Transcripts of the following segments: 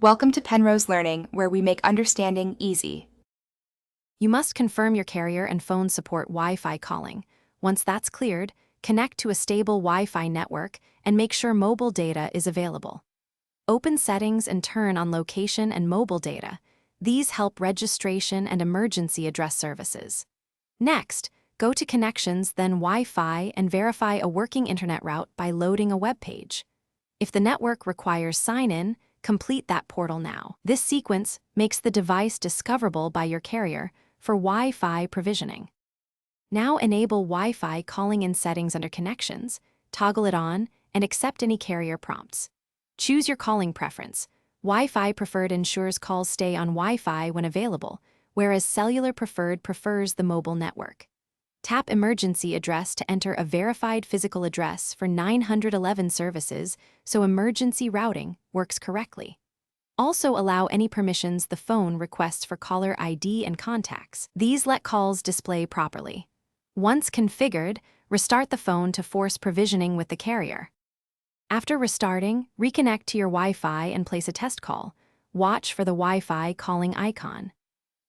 Welcome to Penrose Learning, where we make understanding easy. You must confirm your carrier and phone support Wi-Fi calling. Once that's cleared, connect to a stable Wi-Fi network and make sure mobile data is available. Open Settings and turn on Location and Mobile Data. These help registration and emergency address services. Next, go to Connections, then Wi-Fi, and verify a working internet route by loading a web page. If the network requires sign-in, complete that portal now. This sequence makes the device discoverable by your carrier for Wi-Fi provisioning. Now enable Wi-Fi calling in settings under Connections, toggle it on, and accept any carrier prompts. Choose your calling preference. Wi-Fi preferred ensures calls stay on Wi-Fi when available, whereas cellular preferred prefers the mobile network. Tap Emergency Address to enter a verified physical address for 911 services so emergency routing works correctly. Also allow any permissions the phone requests for caller ID and contacts. These let calls display properly. Once configured, restart the phone to force provisioning with the carrier. After restarting, reconnect to your Wi-Fi and place a test call. Watch for the Wi-Fi calling icon.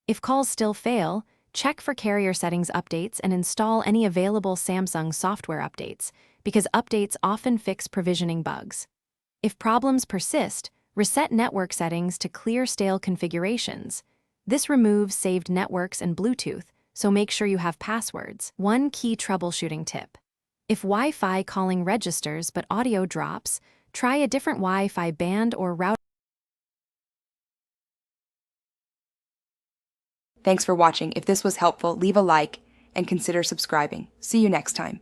If calls still fail, check for carrier settings updates and install any available Samsung software updates, because updates often fix provisioning bugs. If problems persist, reset network settings to clear stale configurations. This removes saved networks and Bluetooth, so make sure you have passwords. One key troubleshooting tip. If Wi-Fi calling registers but audio drops, try a different Wi-Fi band or router. Thanks for watching. If this was helpful, leave a like and consider subscribing. See you next time.